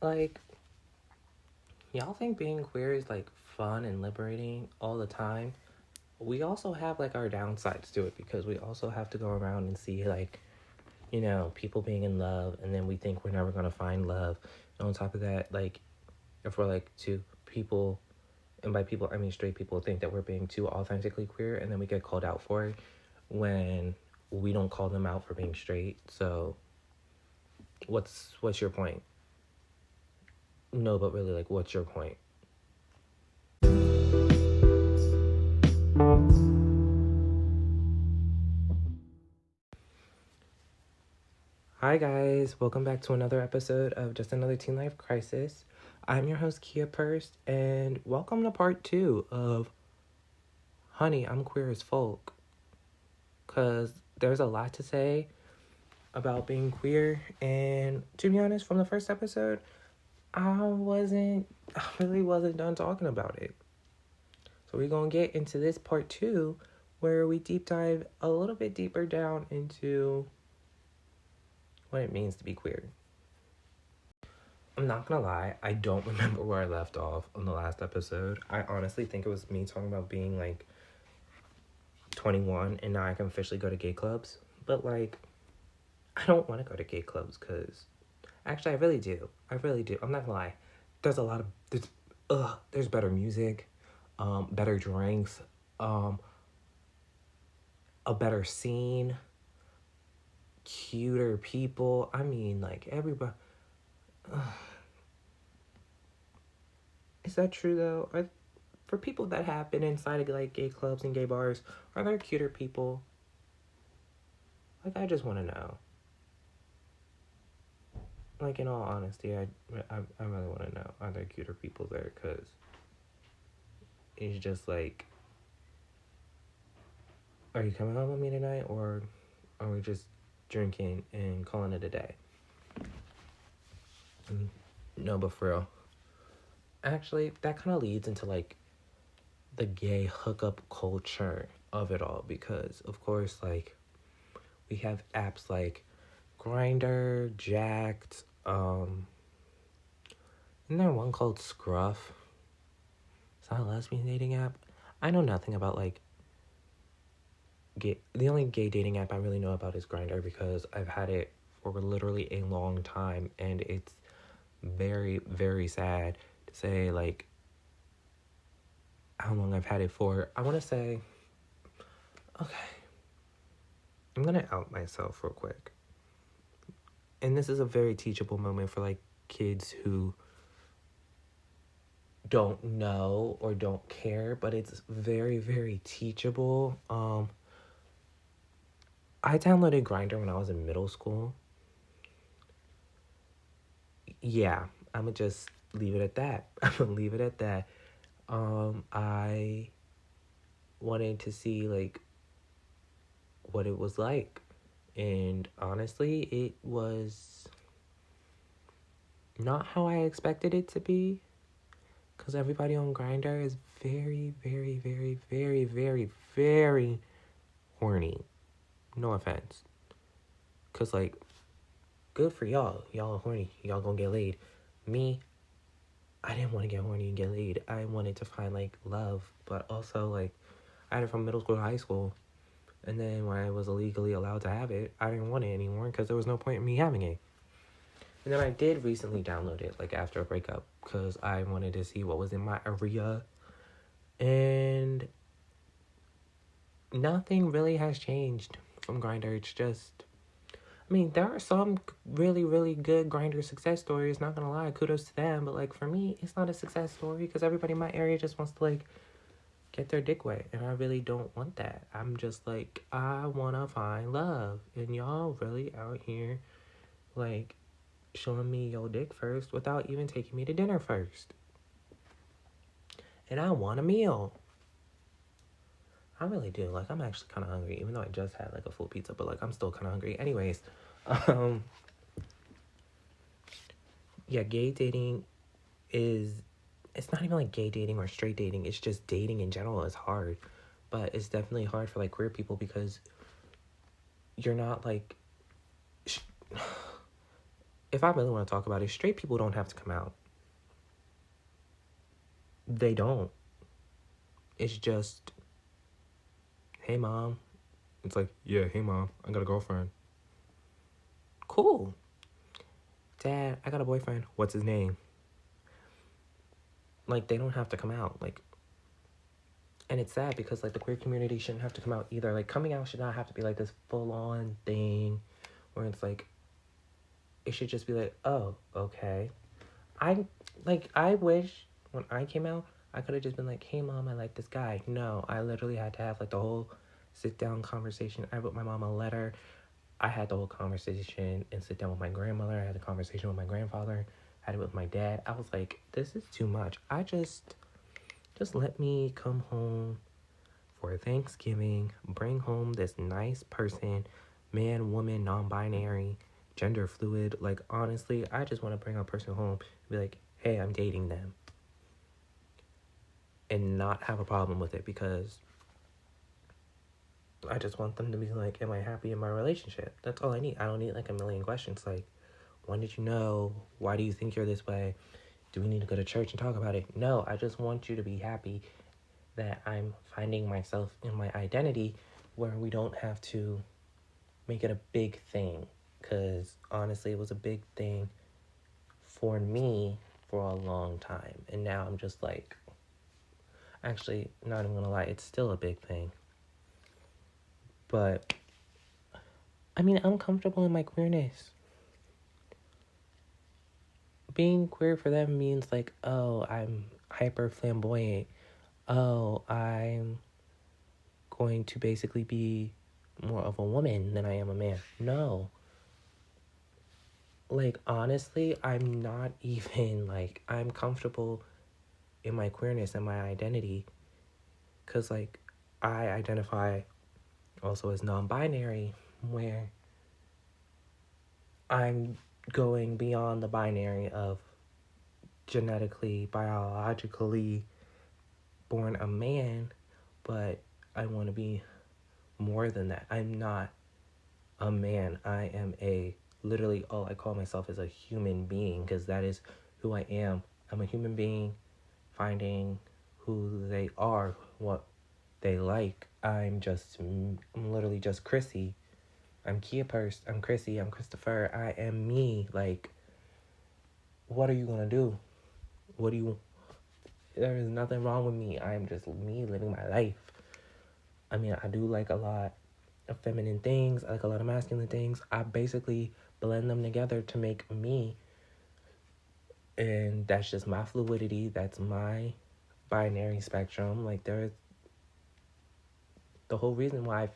Like, y'all think being queer is like fun and liberating all the time? We also have like our downsides to it because we also have to go around and see like, people being in love, and then we think we're never gonna find love. And on top of that, like, if we're like two people, and by people I mean straight people, think that we're being too authentically queer, and then we get called out for it when we don't call them out for being straight. So what's your point? No, but really, like, what's your point? Hi guys, welcome back to another episode of Just Another Teen Life Crisis. I'm your host Kia Purst, and welcome to part 2 of Honey, I'm Queer as Folk. Cause there's a lot to say about being queer, and to be honest, from the first episode, I really wasn't done talking about it. So we're gonna get into this part 2 where we deep dive a little bit deeper down into what it means to be queer. I'm not gonna lie, I don't remember where I left off on the last episode. I honestly think it was me talking about being like 21 and now I can officially go to gay clubs. But like, I don't want to go to gay clubs because actually I really do. I really do. I'm not gonna lie. There's a lot of there's better music, better drinks, a better scene, cuter people. I mean, like everybody. Is that true though? For people that have been inside of like gay clubs and gay bars, are there cuter people? Like, I just want to know. Like, in all honesty, I really want to know, are there cuter people there? Because it's just like, are you coming home with me tonight, or are we just drinking and calling it a day? No, but for real. Actually, that kind of leads into like the gay hookup culture of it all, because of course, like, we have apps like Grindr, Jacked, isn't there one called Scruff? Is that a lesbian dating app? I know nothing about like gay. The only gay dating app I really know about is Grindr because I've had it for literally a long time, and it's very, very sad to say like how long I've had it for. I want to say, okay, I'm gonna out myself real quick, and this is a very teachable moment for like kids who don't know or don't care, but it's very, very teachable. I downloaded Grindr when I was in middle school. Yeah, I'm gonna just leave it at that. I'm gonna leave it at that. I wanted to see like what it was like, and honestly, it was not how I expected it to be. Cause everybody on Grindr is very, very, very, very, very, very horny. No offense. Cause like, good for y'all. Y'all are horny. Y'all gonna get laid. Me, I didn't want to get horny and get laid. I wanted to find like love, but also like I had it from middle school to high school. And then when I was illegally allowed to have it, I didn't want it anymore because there was no point in me having it. And then I did recently download it like after a breakup because I wanted to see what was in my area. And nothing really has changed from Grindr. It's just, I mean, there are some really, really good Grindr success stories. Not gonna lie, kudos to them. But like for me, it's not a success story because everybody in my area just wants to like get their dick wet, and I really don't want that. I'm just like, I wanna find love, and y'all really out here like showing me your dick first without even taking me to dinner first. And I want a meal. I really do. Like, I'm actually kind of hungry, even though I just had like a full pizza, but like I'm still kind of hungry. Anyways, yeah, gay dating is, it's not even like gay dating or straight dating. It's just dating in general is hard, but it's definitely hard for like queer people because you're not like if I really want to talk about it, straight people don't have to come out. They don't. It's just, hey mom. It's like, yeah, hey mom, I got a girlfriend. Cool. Dad, I got a boyfriend. What's his name? Like, they don't have to come out. Like, and it's sad because, like, the queer community shouldn't have to come out either. Like, coming out should not have to be, like, this full-on thing where it's, like, it should just be like, oh, okay. I wish when I came out, I could have just been like, hey, mom, I like this guy. No, I literally had to have, like, the whole sit-down conversation. I wrote my mom a letter. I had the whole conversation and sit down with my grandmother. I had the conversation with my grandfather. I had it with my dad. I was like, this is too much. Just let me come home for Thanksgiving, bring home this nice person, man, woman, non-binary, gender fluid. Like, honestly, I just want to bring a person home and be like, hey, I'm dating them. And not have a problem with it because I just want them to be like, am I happy in my relationship? That's all I need. I don't need like a million questions like, when did you know? Why do you think you're this way? Do we need to go to church and talk about it? No, I just want you to be happy that I'm finding myself in my identity where we don't have to make it a big thing. Because honestly, it was a big thing for me for a long time. And now I'm just like, actually, not even gonna lie, it's still a big thing. But, I mean, I'm comfortable in my queerness. Being queer for them means like, oh, I'm hyper flamboyant. Oh, I'm going to basically be more of a woman than I am a man. No. Like, honestly, I'm not even, like, I'm comfortable in my queerness and my identity. Because, like, I identify also as non-binary, where I'm going beyond the binary of genetically, biologically born a man, but I want to be more than that. I'm not a man. I am literally all I call myself is a human being because that is who I am. I'm a human being finding who they are, what they like. I'm literally just Chrissy. I'm Kia Purse. I'm Chrissy. I'm Christopher. I am me. Like, what are you gonna do? There is nothing wrong with me. I am just me living my life. I mean, I do like a lot of feminine things. I like a lot of masculine things. I basically blend them together to make me. And that's just my fluidity. That's my binary spectrum. Like, there's the whole reason why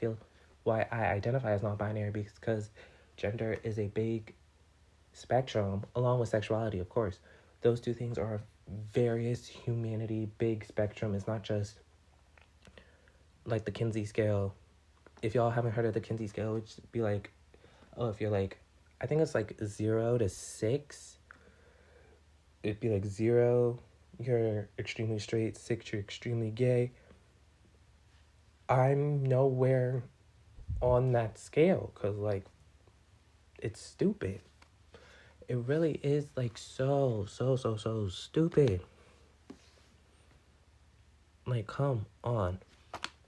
I identify as non-binary because gender is a big spectrum, along with sexuality, of course. Those two things are various humanity, big spectrum. It's not just like the Kinsey scale. If y'all haven't heard of the Kinsey scale, it would just be like, oh, if you're like, I think it's like 0 to 6. It'd be like 0, you're extremely straight, 6, you're extremely gay. I'm nowhere on that scale because, like, it's stupid. It really is, like, so stupid. Like, come on.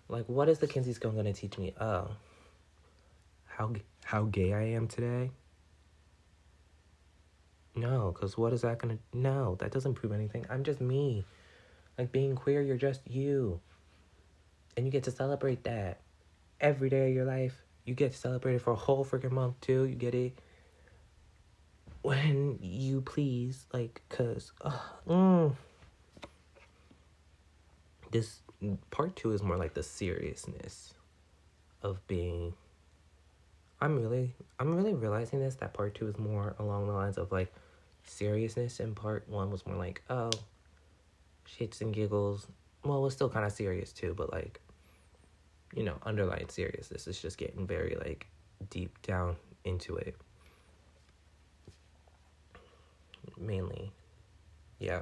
Like, what is the Kinsey scale going to teach me? Oh, how gay I am today? No, because what is that going to... No, that doesn't prove anything. I'm just me. Like, being queer, you're just you. And you get to celebrate that every day of your life. You get to celebrate it for a whole freaking month, too. You get it when you please. Like, because... This part 2 is more like the seriousness of being... I'm really realizing this, that part 2 is more along the lines of, like, seriousness, and part 1 was more like, oh, shits and giggles. Well, it was still kind of serious, too, but, like, you know, underlying seriousness is just getting very, like, deep down into it. Mainly. Yeah.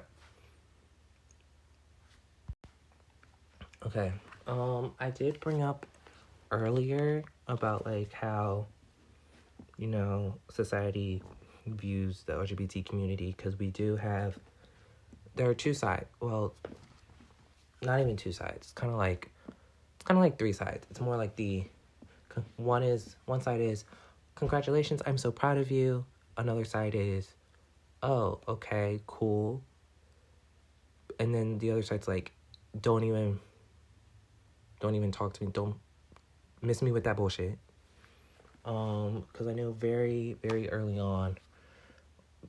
Okay. I did bring up earlier about, like, how, you know, society views the LGBT community, because we do have, there are two sides. Well, not even two sides. It's kind of like three sides. It's more like one side is, congratulations, I'm so proud of you. Another side is, oh, okay, cool. And then the other side's like, don't even talk to me. Don't miss me with that bullshit. Because I know very, very early on,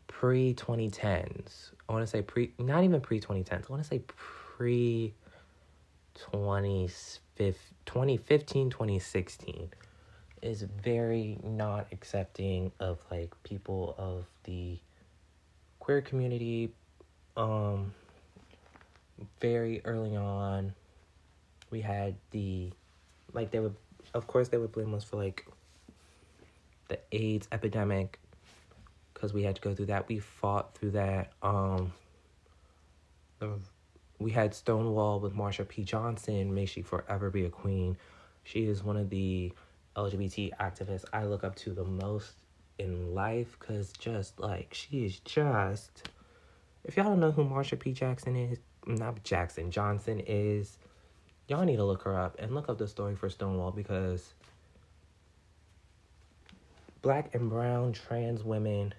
pre-2010s, I want to say not even pre-2010s, I want to say pre-2015, 2016, is very not accepting of, like, people of the queer community. Very early on, we had they would blame us for, like, the AIDS epidemic, because we had to go through that. We fought through that. We had Stonewall with Marsha P. Johnson. May she forever be a queen. She is one of the LGBT activists I look up to the most in life, because she is just... If y'all don't know who Marsha P. Johnson is, y'all need to look her up and look up the story for Stonewall, because Black and brown trans women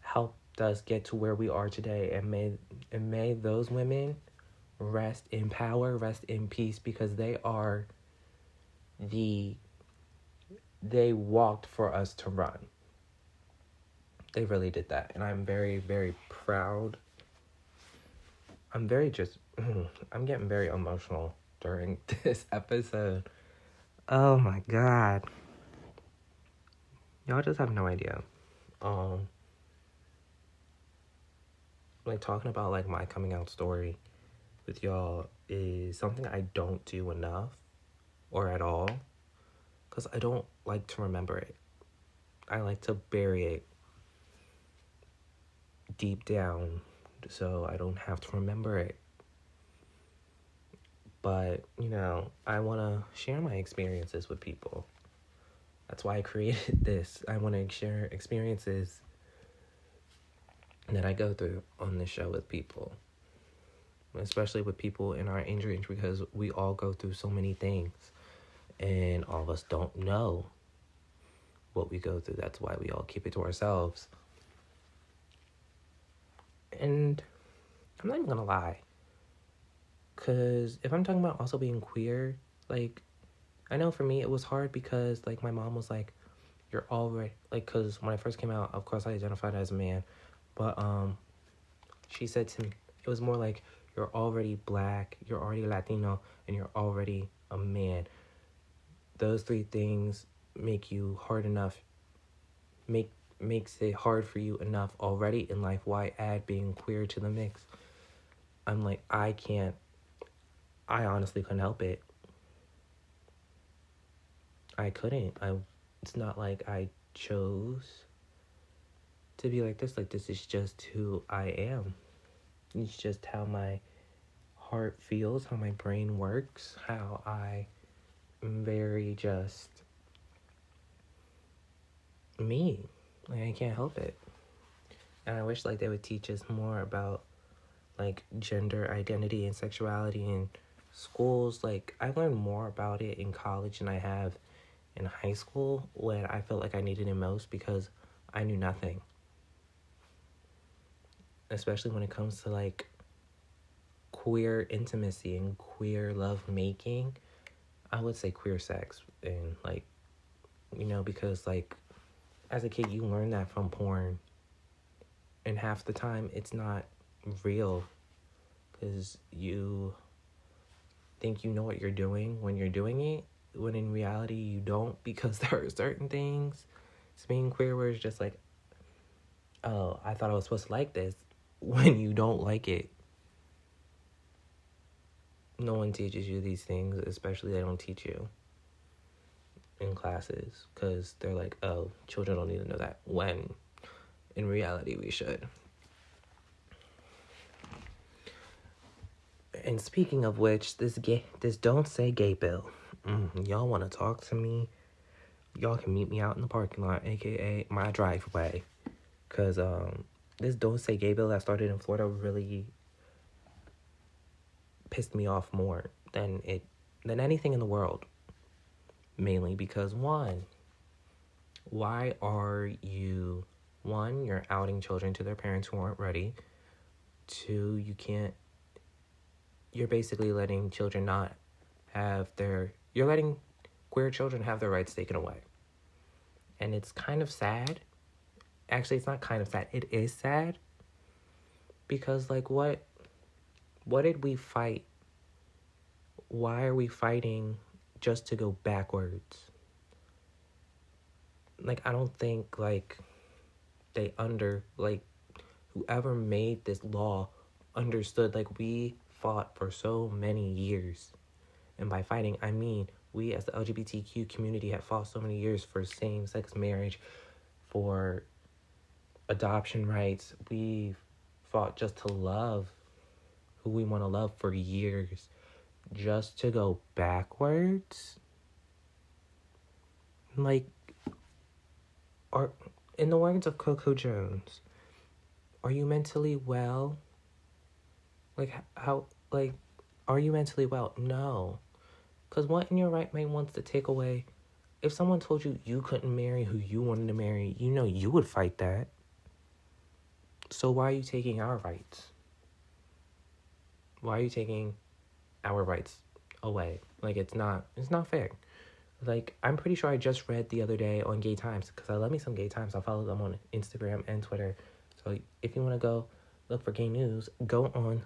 helped us get to where we are today, and may those women rest in power, rest in peace, because they walked for us to run. They really did that, and I'm very, very proud. I'm getting very emotional during this episode. Oh my God. Y'all just have no idea. Like, talking about, like, my coming out story with y'all is something I don't do enough or at all, because I don't like to remember it. I like to bury it deep down so I don't have to remember it. But, I want to share my experiences with people. That's why I created this. I want to share experiences that I go through on this show with people, especially with people in our age range, because we all go through so many things, and all of us don't know what we go through. That's why we all keep it to ourselves. And I'm not even gonna lie, because if I'm talking about also being queer, like, I know for me it was hard, because, like, my mom was like, you're already, like, because when I first came out, of course I identified as a man, but she said to me, it was more like, you're already Black, you're already Latino, and you're already a man. Those three things make you hard enough, makes it hard for you enough already in life. Why add being queer to the mix? I'm like, I honestly couldn't help it. I couldn't. It's not like I chose to be like this. Like, this is just who I am. It's just how my heart feels, how my brain works, how I am very just me. Like, I can't help it. And I wish, like, they would teach us more about, like, gender identity and sexuality in schools. Like, I learned more about it in college than I have in high school, when I felt like I needed it most, because I knew nothing. Especially when it comes to, like, queer intimacy and queer love making. I would say queer sex, and, like, because, like, as a kid you learn that from porn, and half the time it's not real, because you think you know what you're doing when you're doing it, when in reality you don't, because there are certain things, it's being queer, where it's just like, oh, I thought I was supposed to like this, when you don't like it. No one teaches you these things, especially they don't teach you in classes, because they're like, oh, children don't need to know that, when in reality we should. And speaking of which, this Don't Say Gay bill, y'all want to talk to me, y'all can meet me out in the parking lot, aka my driveway, because this Don't Say Gay bill that started in Florida really pissed me off more than anything in the world. Mainly because why are you, you're outing children to their parents who aren't ready. 2, you're basically letting children not have you're letting queer children have their rights taken away. And it's kind of sad. Actually, it's not kind of sad. It is sad. Because, like, what did we fight? Why are we fighting just to go backwards? Like, I don't think, like, whoever made this law understood, like, we fought for so many years. And by fighting, I mean, we as the LGBTQ community have fought so many years for same-sex marriage, for adoption rights. We've fought just to love who we want to love for years. Just to go backwards? Like, in the words of Coco Jones, are you mentally well? Like, are you mentally well? No. Because what in your right mind wants to take away? If someone told you you couldn't marry who you wanted to marry, you would fight that. So why are you taking our rights? Why are you taking our rights away? Like, it's not fair. Like, I'm pretty sure I just read the other day on Gay Times, because I love me some Gay Times. I'll follow them on Instagram and Twitter. So if you want to go look for gay news, go on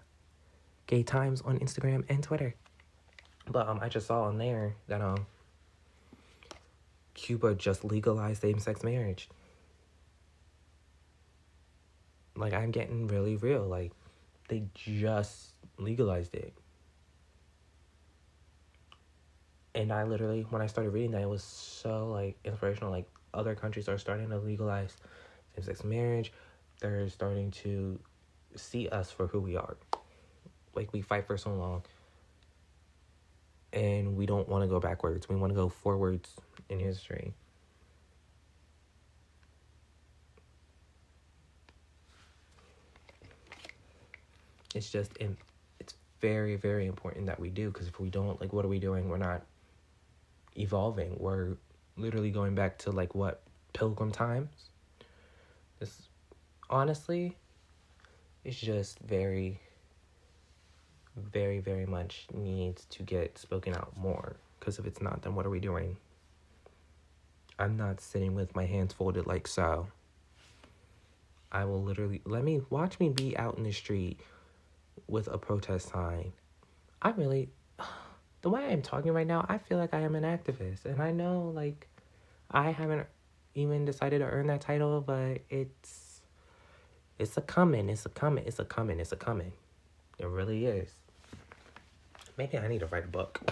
Gay Times on Instagram and Twitter. But I just saw on there that Cuba just legalized same-sex marriage. Like, I'm getting really real. Like, they just legalized it. And I literally, when I started reading that, it was so, like, inspirational. Like, other countries are starting to legalize same-sex marriage. They're starting to see us for who we are. Like, we fight for so long. And we don't want to go backwards. We want to go forwards in history. It's very, very important that we do. Because if we don't, like, what are we doing? We're not evolving. We're literally going back to, like, what? Pilgrim times? This, honestly, it's just very, very, very much needs to get spoken out more. Because if it's not, then what are we doing? I'm not sitting with my hands folded like so. I will literally, watch me be out in the street with a protest sign. The way I'm talking right now, I feel like I am an activist. And I know, like, I haven't even decided to earn that title, but it's a coming. It really is. Maybe I need to write a book.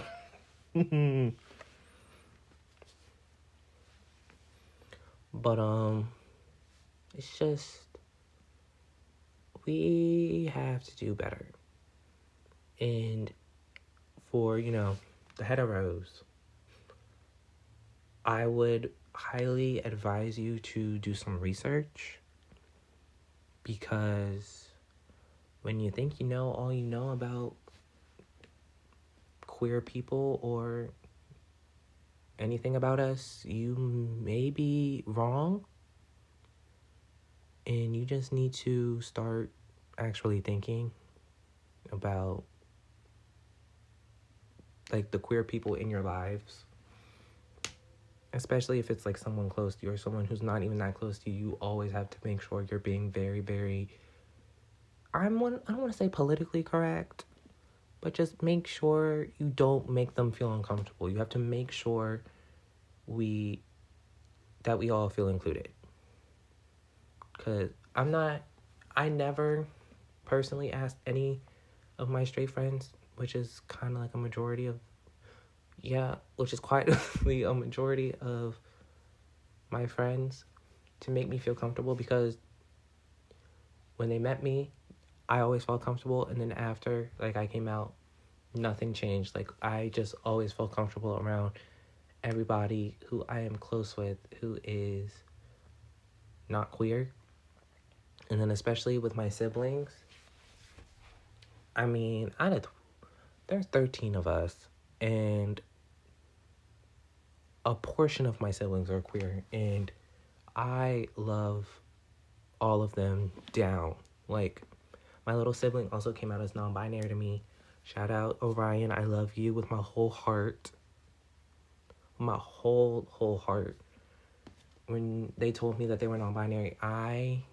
But, it's just, we have to do better. And for, the heteros, I would highly advise you to do some research, because when you think you know all you know about queer people or anything about us, you may be wrong, and you just need to start actually thinking about, like, the queer people in your lives. Especially if it's, like, someone close to you or someone who's not even that close to you. You always have to make sure you're being very, very, I don't want to say politically correct, but just make sure you don't make them feel uncomfortable. You have to make sure that we all feel included. Because I never personally asked any of my straight friends, which is kind of like a majority of, which is quietly a majority of my friends, to make me feel comfortable, because when they met me, I always felt comfortable, and then after, like, I came out, nothing changed. Like, I just always felt comfortable around everybody who I am close with who is not queer. And then especially with my siblings, I mean, there's 13 of us, and a portion of my siblings are queer, and I love all of them down. Like, my little sibling also came out as non-binary to me. Shout out, Orion, I love you with my whole heart. My whole heart. When they told me that they were non-binary, I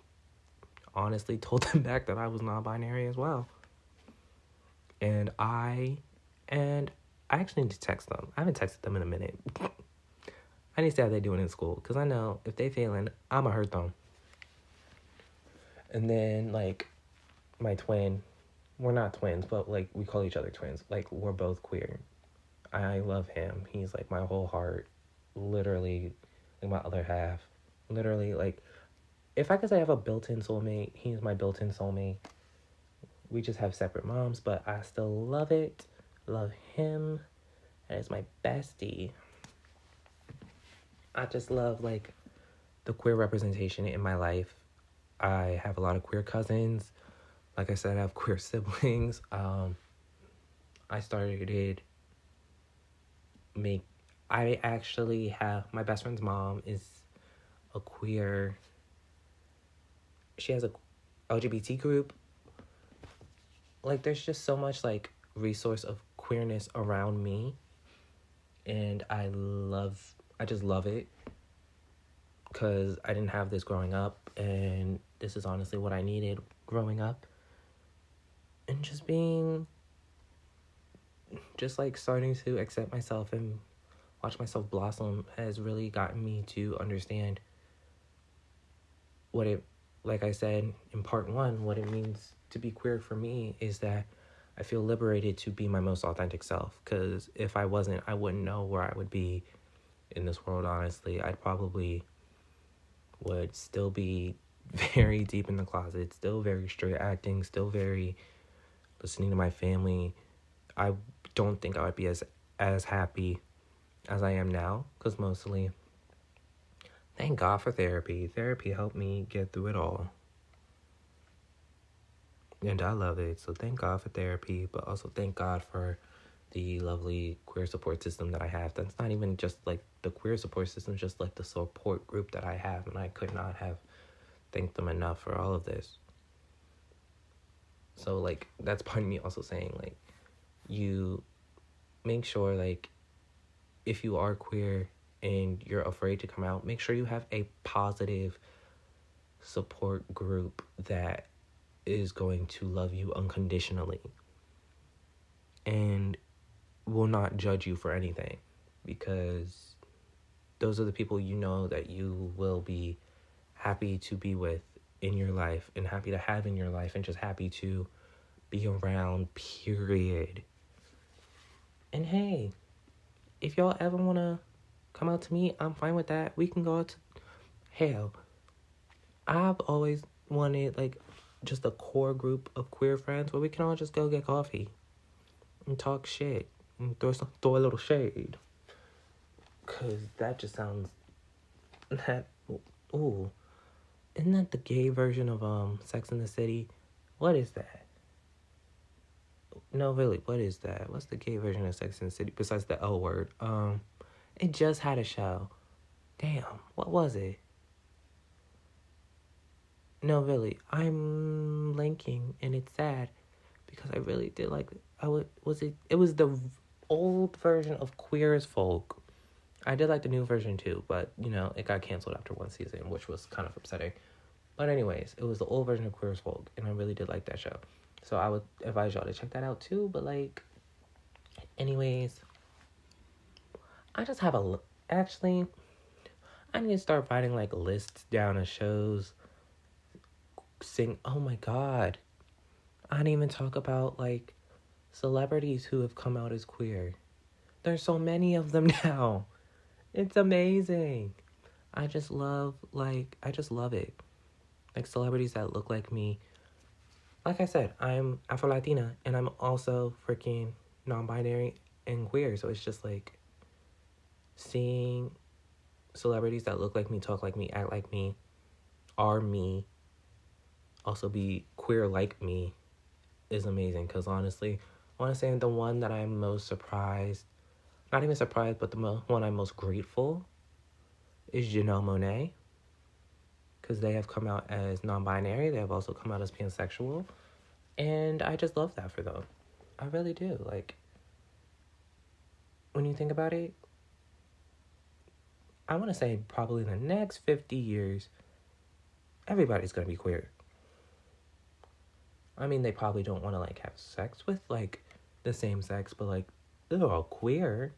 honestly told them back that I was non-binary as well. And I actually need to text them. I haven't texted them in a minute. I need to see how they're doing in school, because I know if they failing, I'ma hurt them. And then, like, my twin, we're not twins, but, like, we call each other twins. Like, we're both queer. I love him. He's, like, my whole heart. Literally, like, my other half. Literally, like, if I could say I have a built-in soulmate, he's my built-in soulmate. We just have separate moms, but I still love it. Love him. And it's my bestie. I just love, like, the queer representation in my life. I have a lot of queer cousins. Like I said, I have queer siblings. I actually have, my best friend's mom is a queer, she has a LGBT group. Like, there's just so much, like, resource of queerness around me. And I just love it. Because I didn't have this growing up. And this is honestly what I needed growing up. And just like starting to accept myself and watch myself blossom has really gotten me to understand like I said in part 1, what it means to be queer for me is that I feel liberated to be my most authentic self. Because if I wasn't, I wouldn't know where I would be in this world, honestly. I probably would still be very deep in the closet, still very straight acting, still very listening to my family. I don't think I would be as happy as I am now, because mostly, thank God for therapy. Therapy helped me get through it all. And I love it. So thank God for therapy, but also thank God for the lovely queer support system that I have. That's not even just like the queer support system, just like the support group that I have. And I could not have thanked them enough for all of this. So, like, that's part of me also saying, like, you make sure, like, if you are queer and you're afraid to come out, make sure you have a positive support group that is going to love you unconditionally and will not judge you for anything, because those are the people you know that you will be happy to be with in your life and happy to have in your life and just happy to be around, period. And hey, if y'all ever want to come out to me, I'm fine with that. We can go out to, hell, I've always wanted, like, just a core group of queer friends where we can all just go get coffee and talk shit and throw a little shade. Because that just sounds, ooh. Isn't that the gay version of Sex and the City? What is that? No, really, what is that? What's the gay version of Sex and the City besides the L word? It just had a show. Damn, what was it? No, really, I'm blanking, and it's sad because I really did like it. It was the old version of Queer as Folk. I did like the new version too, but, you know, it got canceled after one season, which was kind of upsetting. But anyways, it was the old version of Queer as Folk, and I really did like that show. So I would advise y'all to check that out too, but, like, anyways, I just have actually, I need to start writing, like, lists down of shows. Oh my God. I didn't even talk about, like, celebrities who have come out as queer. There's so many of them now. It's amazing. I just love it. Like, celebrities that look like me. Like I said, I'm Afro-Latina, and I'm also freaking non-binary and queer. So it's just, like, seeing celebrities that look like me, talk like me, act like me, are me, also be queer like me is amazing. Because honestly, I want to say the one that I'm most surprised, not even surprised, but the one I'm most grateful is Janelle Monáe. Because they have come out as non-binary. They have also come out as pansexual. And I just love that for them. I really do. Like, when you think about it, I want to say probably in the next 50 years, everybody's going to be queer. I mean, they probably don't want to, like, have sex with, like, the same sex, but, like, they're all queer.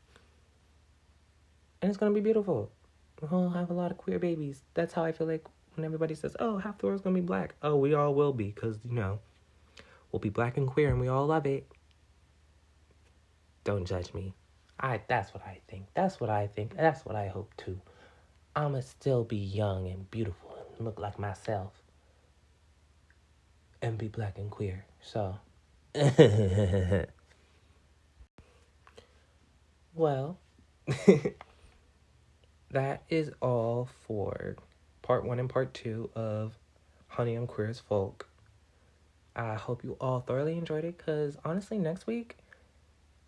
And it's going to be beautiful. We'll have a lot of queer babies. That's how I feel like when everybody says, oh, half the world's going to be black. Oh, we all will be, because, you know, we'll be black and queer and we all love it. Don't judge me. That's what I think. That's what I think. That's what I hope too. I'ma still be young and beautiful and look like myself. And be black and queer. So well, that is all for part 1 and part 2 of Honey, I'm Queer as Folk. I hope you all thoroughly enjoyed it, because honestly, next week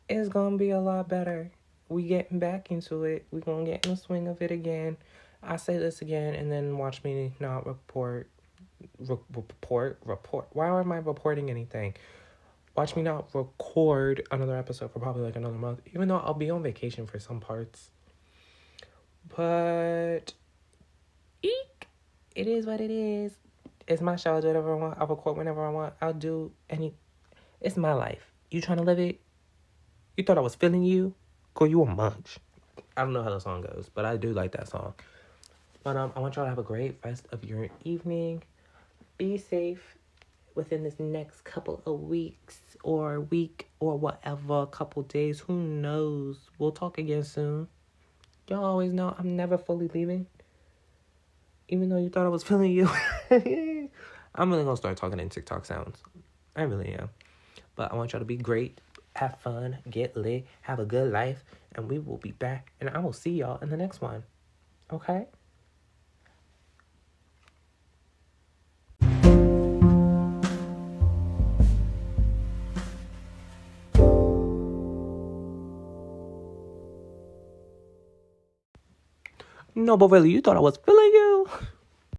is gonna be a lot better. We getting back into it. We gonna get in the swing of it again. I say this again, and then watch me not report. Why am I reporting anything? Watch me not record another episode for probably like another month, even though I'll be on vacation for some parts. But eek, it is what it is. It's my show. I do whatever I want. I'll record whenever I want. I'll do any. It's my life. You trying to live it? You thought I was feeling you? Girl, you a munch. I don't know how the song goes, but I do like that song. But I want y'all to have a great rest of your evening. Be safe within this next couple of weeks or week or whatever, couple days. Who knows? We'll talk again soon. Y'all always know I'm never fully leaving. Even though you thought I was feeling you. I'm really gonna start talking in TikTok sounds. I really am. But I want y'all to be great. Have fun. Get lit. Have a good life. And we will be back. And I will see y'all in the next one. Okay? No, but really, you thought I was feeling you?